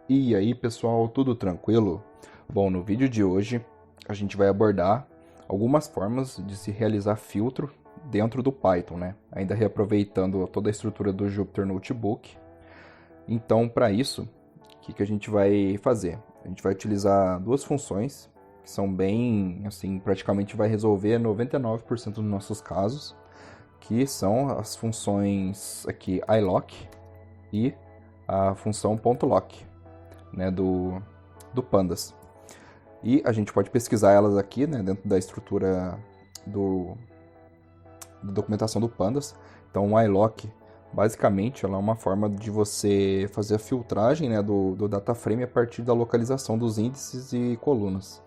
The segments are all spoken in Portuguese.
E aí pessoal, tudo tranquilo? Bom, no vídeo de hoje a gente vai abordar algumas formas de se realizar filtro dentro do Python, né? Ainda reaproveitando toda a estrutura do Jupyter Notebook. Então, para isso, o que a gente vai fazer? A gente vai utilizar duas funções que são bem, assim, praticamente vai resolver 99% dos nossos casos, que são as funções aqui iLock e a função .lock, né, do Pandas. E a gente pode pesquisar elas aqui, né, dentro da estrutura da documentação do Pandas. Então, o iLock, basicamente, ela é uma forma de você fazer a filtragem, né, do data frame a partir da localização dos índices e colunas.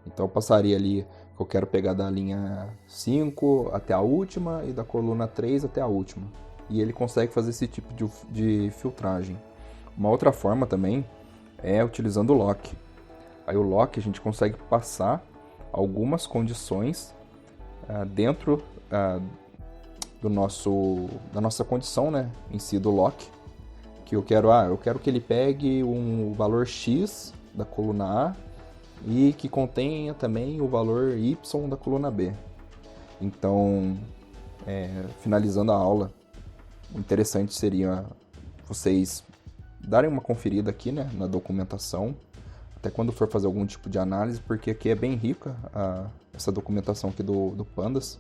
Então, eu passaria ali que eu quero pegar da linha 5 até a última e da coluna 3 até a última. E ele consegue fazer esse tipo de filtragem. Uma outra forma também é utilizando o lock. Aí o lock a gente consegue passar algumas condições dentro da nossa condição, né, em si do lock, que eu quero que ele pegue um valor X da coluna A e que contenha também o valor Y da coluna B. Então, finalizando a aula, o interessante seria vocês darem uma conferida aqui, né, na documentação, até quando for fazer algum tipo de análise, porque aqui é bem rica essa documentação aqui do Pandas.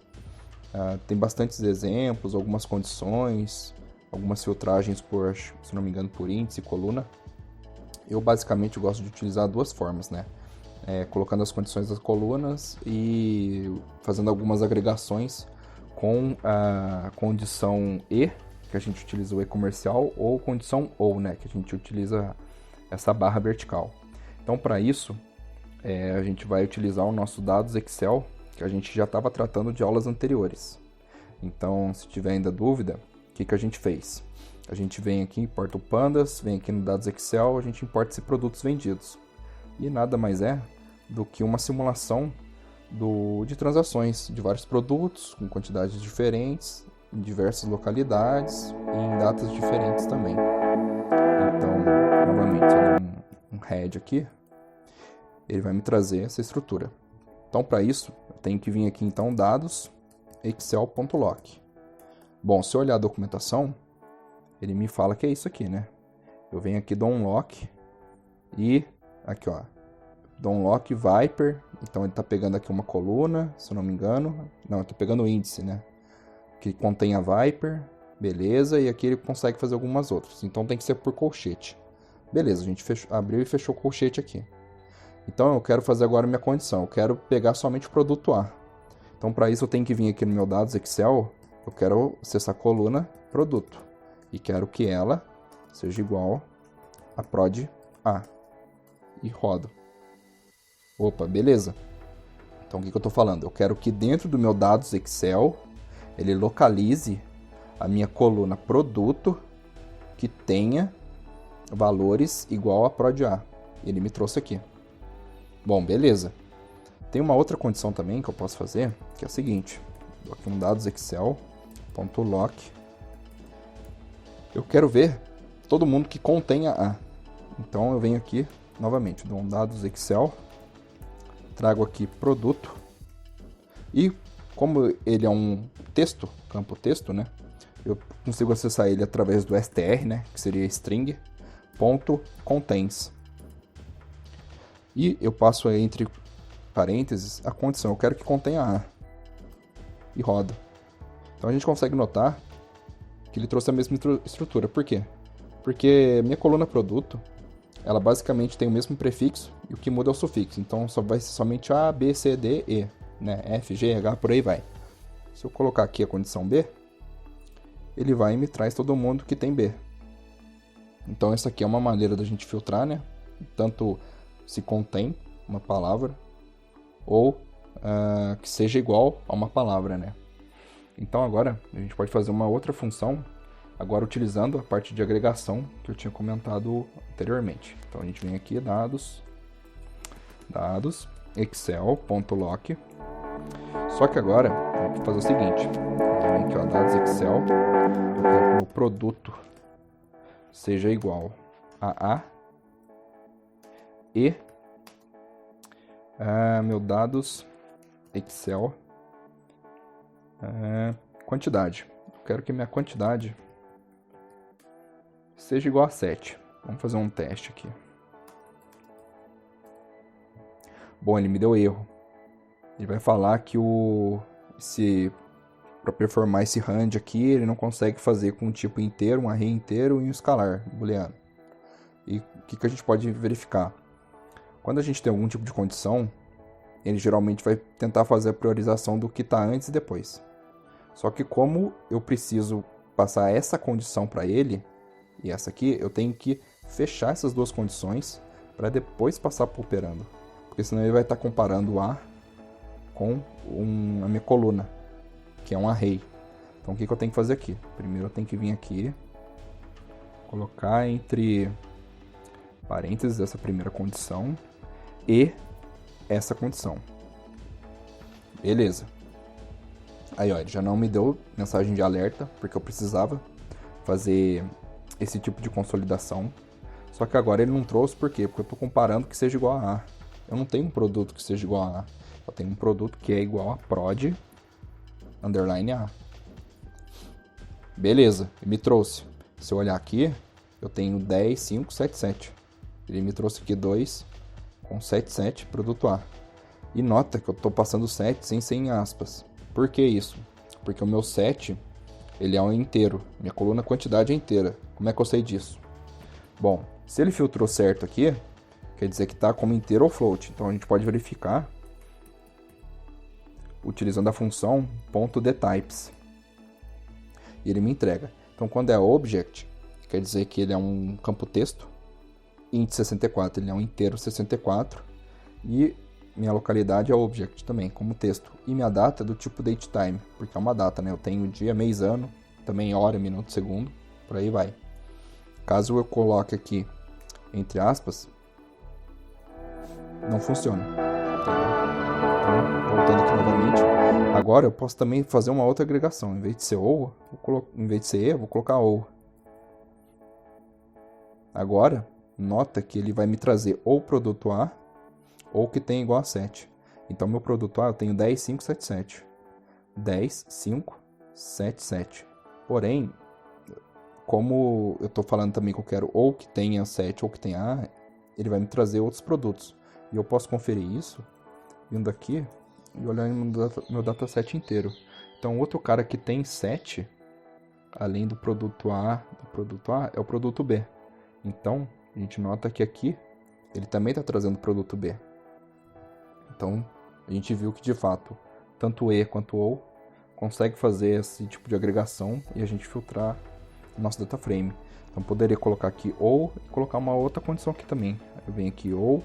Tem bastantes exemplos, algumas condições, algumas filtragens por, se não me engano, por índice e coluna. Eu basicamente gosto de utilizar duas formas, né? Colocando as condições das colunas e fazendo algumas agregações com a condição E, que a gente utiliza o E comercial, ou condição OU, né, que a gente utiliza essa barra vertical. Então, para isso, a gente vai utilizar o nosso dados Excel, que a gente já estava tratando de aulas anteriores. Então, se tiver ainda dúvida, o que a gente fez? A gente vem aqui, importa o Pandas, vem aqui no dados Excel, a gente importa esses produtos vendidos. E nada mais é do que uma simulação de transações de vários produtos, com quantidades diferentes, em diversas localidades e em datas diferentes também. Então, novamente, eu dou um head aqui, ele vai me trazer essa estrutura. Então, para isso, eu tenho que vir aqui, então, dados excel.lock. Bom, se eu olhar a documentação, ele me fala que é isso aqui, né? Eu venho aqui, dou um lock e aqui, ó, dou um lock Viper. Então, ele está pegando aqui uma coluna, se eu não me engano. Não, eu estou pegando o índice, né? Que contém a Viper, beleza, e aqui ele consegue fazer algumas outras. Então, tem que ser por colchete. Beleza, a gente abriu e fechou o colchete aqui. Então, eu quero fazer agora a minha condição. Eu quero pegar somente o produto A. Então, para isso, eu tenho que vir aqui no meu dados Excel. Eu quero acessar a coluna produto. E quero que ela seja igual a prod A. E rodo. Opa, beleza. Então, o que eu estou falando? Eu quero que dentro do meu dados Excel, ele localize a minha coluna produto que tenha valores igual a prod A. Ele me trouxe aqui. Bom, beleza. Tem uma outra condição também que eu posso fazer, que é a seguinte. Dou aqui um dados Excel.lock. Eu quero ver todo mundo que contenha A. Então eu venho aqui novamente, dou um dados Excel, trago aqui produto e como ele é um texto, campo texto, né? Eu consigo acessar ele através do str, né? Que seria string.contains. E eu passo aí entre parênteses a condição, eu quero que contenha A. E roda. Então a gente consegue notar que ele trouxe a mesma estrutura. Por quê? Porque minha coluna produto, ela basicamente tem o mesmo prefixo e o que muda é o sufixo. Então só vai ser somente A, B, C, D, E, né? F, G, H, por aí vai. Se eu colocar aqui a condição B, ele vai e me traz todo mundo que tem B. Então essa aqui é uma maneira da gente filtrar, né? Tanto se contém uma palavra ou que seja igual a uma palavra, né? Então agora a gente pode fazer uma outra função, agora utilizando a parte de agregação que eu tinha comentado anteriormente. Então a gente vem aqui, dados excel.lock. Só que agora eu vou fazer o seguinte, eu venho aqui, ó, dados Excel, eu quero que o produto seja igual a E meu dados Excel, quantidade. Eu quero que minha quantidade seja igual a 7. Vamos fazer um teste aqui. Bom, ele me deu erro. Ele vai falar que para performar esse rand aqui, ele não consegue fazer com um tipo inteiro, um array inteiro e um escalar booleano. E o que a gente pode verificar? Quando a gente tem algum tipo de condição, ele geralmente vai tentar fazer a priorização do que está antes e depois. Só que como eu preciso passar essa condição para ele, e essa aqui, eu tenho que fechar essas duas condições para depois passar para o operando. Porque senão ele vai estar comparando o A com a minha coluna, que é um array. Então o que eu tenho que fazer aqui? Primeiro eu tenho que vir aqui, colocar entre parênteses essa primeira condição e essa condição. Beleza. Aí, ó, ele já não me deu mensagem de alerta, porque eu precisava fazer esse tipo de consolidação. Só que agora ele não trouxe, por quê? Porque eu estou comparando que seja igual a A. Eu não tenho um produto que seja igual a A. Eu tenho um produto que é igual a prod underline A. Beleza, ele me trouxe. Se eu olhar aqui, eu tenho 10, 5, 7, 7. Ele me trouxe aqui 2 com 7, 7, produto A. E nota que eu estou passando 7 sem aspas. Por que isso? Porque o meu 7, ele é um inteiro. Minha coluna quantidade é inteira. Como é que eu sei disso? Bom, se ele filtrou certo aqui, quer dizer que está como inteiro ou float. Então a gente pode verificar utilizando a função .dtypes. E ele me entrega. Então quando é object, quer dizer que ele é um campo texto. Int 64, ele é um inteiro 64. E minha localidade é object também, como texto. E minha data é do tipo datetime, porque é uma data, né? Eu tenho dia, mês, ano, também hora, minuto, segundo, por aí vai. Caso eu coloque aqui, entre aspas, não funciona. Então, voltando aqui novamente. Agora eu posso também fazer uma outra agregação. Em vez de ser ou, em vez de ser e, eu vou colocar ou. Agora, nota que ele vai me trazer ou produto A, ou que tem igual a 7. Então, meu produto A eu tenho 10, 5, 7, 7. 10, 5, 7, 7. Porém, como eu estou falando também que eu quero ou que tenha 7 ou que tenha A, ele vai me trazer outros produtos. E eu posso conferir isso vindo aqui e olhar no meu dataset inteiro. Então, outro cara que tem 7, além do produto A, é o produto B. Então, a gente nota que aqui ele também está trazendo o produto B. Então, a gente viu que, de fato, tanto E quanto OU consegue fazer esse tipo de agregação e a gente filtrar o nosso data frame. Então, poderia colocar aqui OU e colocar uma outra condição aqui também. Eu venho aqui OU,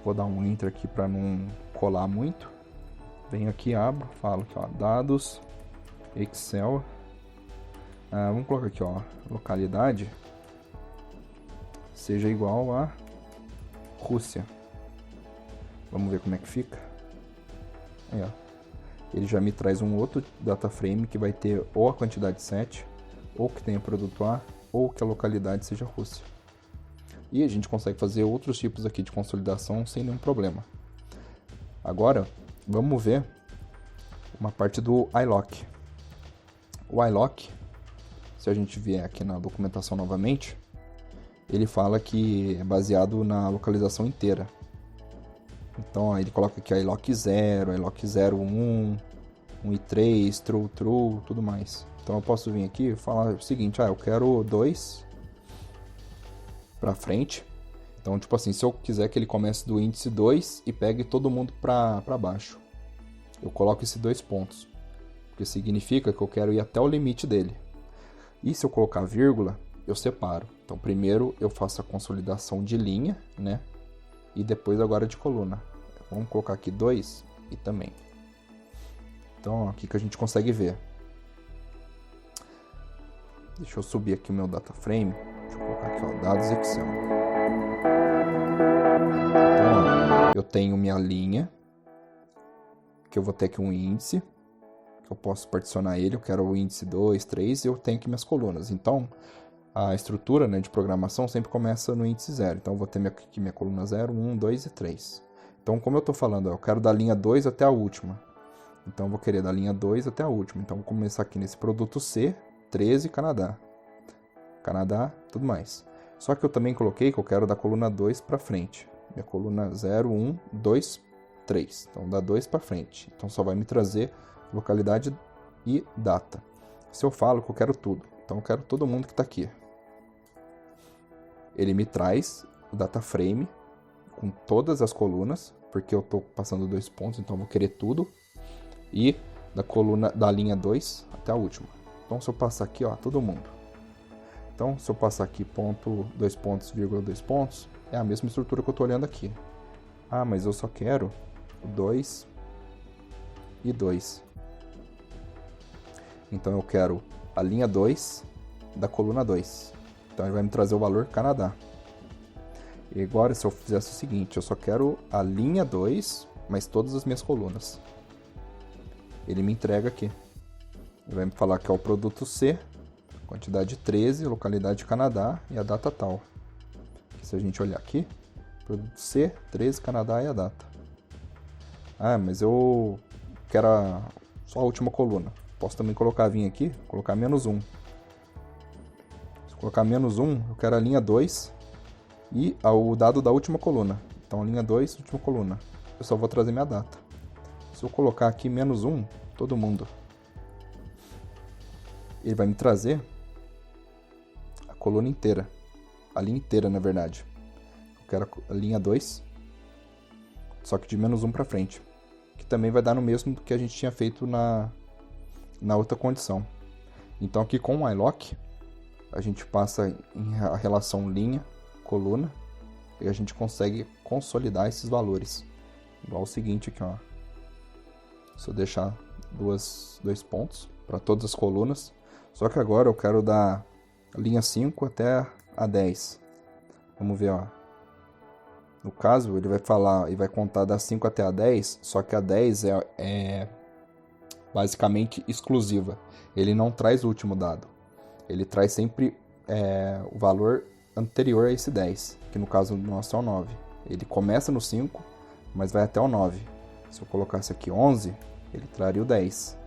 vou dar um Enter aqui para não colar muito. Venho aqui, abro, falo aqui, ó, dados, Excel. Vamos colocar aqui, ó, localidade seja igual a Rússia. Vamos ver como é que fica. Aí, ó. Ele já me traz um outro data frame que vai ter ou a quantidade 7, ou que tenha produto A, ou que a localidade seja Rússia. E a gente consegue fazer outros tipos aqui de consolidação sem nenhum problema. Agora, vamos ver uma parte do iLock. O iLock, se a gente vier aqui na documentação novamente, ele fala que é baseado na localização inteira. Então, ó, ele coloca aqui iLock 0, iLock 01, 1 e 3, true, tudo mais. Então, eu posso vir aqui e falar o seguinte, eu quero 2 para frente. Então, tipo assim, se eu quiser que ele comece do índice 2 e pegue todo mundo para baixo, eu coloco esses 2 pontos, porque significa que eu quero ir até o limite dele. E se eu colocar vírgula, eu separo. Então, primeiro eu faço a consolidação de linha, né? E depois agora de coluna. Vamos colocar aqui 2 e também. Então, ó, aqui que a gente consegue ver. Deixa eu subir aqui o meu data frame. Deixa eu colocar aqui, ó, dados Excel. Então, ó, eu tenho minha linha, que eu vou ter aqui um índice, que eu posso particionar ele. Eu quero o índice 2, 3 e eu tenho aqui minhas colunas. Então, a estrutura, né, de programação sempre começa no índice 0. Então eu vou ter aqui minha coluna 0, 1, 2 e 3. Então, como eu estou falando, eu quero da linha 2 até a última. Então eu vou querer da linha 2 até a última. Então eu vou começar aqui nesse produto C, 13, Canadá. Canadá, tudo mais. Só que eu também coloquei que eu quero da coluna 2 para frente. Minha coluna 0, 1, 2, 3. Então dá 2 para frente. Então só vai me trazer localidade e data. Se eu falo que eu quero tudo, então eu quero todo mundo que está aqui. Ele me traz o data frame com todas as colunas, porque eu estou passando 2 pontos, então eu vou querer tudo. E da coluna da linha 2 até a última. Então se eu passar aqui, ó, todo mundo. Então, se eu passar aqui ponto, 2 pontos, vírgula 2 pontos, é a mesma estrutura que eu estou olhando aqui. Ah, mas eu só quero 2 e 2. Então, eu quero a linha 2 da coluna 2. Então, ele vai me trazer o valor Canadá. E agora, se eu fizesse o seguinte, eu só quero a linha 2, mas todas as minhas colunas. Ele me entrega aqui. Ele vai me falar que é o produto C, quantidade 13, localidade Canadá e a data tal. Se a gente olhar aqui, produto C, 13, Canadá e a data. Ah, mas eu quero só a última coluna. Posso também vir aqui, colocar menos 1. Se eu colocar menos 1, eu quero a linha 2 e o dado da última coluna. Então, linha 2, última coluna. Eu só vou trazer minha data. Se eu colocar aqui menos 1, todo mundo, ele vai me trazer a coluna inteira. A linha inteira, na verdade. Eu quero a linha 2, só que de menos 1 para frente. Que também vai dar no mesmo que a gente tinha feito na outra condição. Então aqui com o iLock, a gente passa a relação linha, coluna, e a gente consegue consolidar esses valores. Igual o seguinte aqui, ó. Se eu deixar dois pontos para todas as colunas. Só que agora eu quero da linha 5 até a 10. Vamos ver, ó. No caso, ele vai falar e vai contar da 5 até a 10, só que a 10 é basicamente exclusiva. Ele não traz o último dado. Ele traz sempre o valor anterior a esse 10, que no caso nosso é o 9. Ele começa no 5, mas vai até o 9. Se eu colocasse aqui 11, ele traria o 10.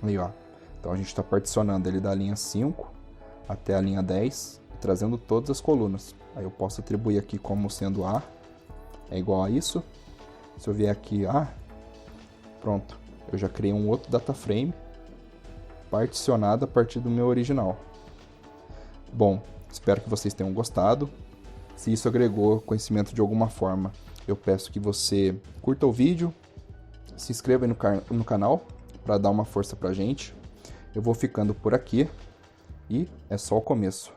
Aí, ó. Então a gente está particionando ele da linha 5 até a linha 10, trazendo todas as colunas. Aí eu posso atribuir aqui como sendo A é igual a isso. Se eu vier aqui A, pronto. Eu já criei um outro data frame particionado a partir do meu original. Bom, espero que vocês tenham gostado. Se isso agregou conhecimento de alguma forma, eu peço que você curta o vídeo, se inscreva aí no canal para dar uma força pra gente. Eu vou ficando por aqui e é só o começo.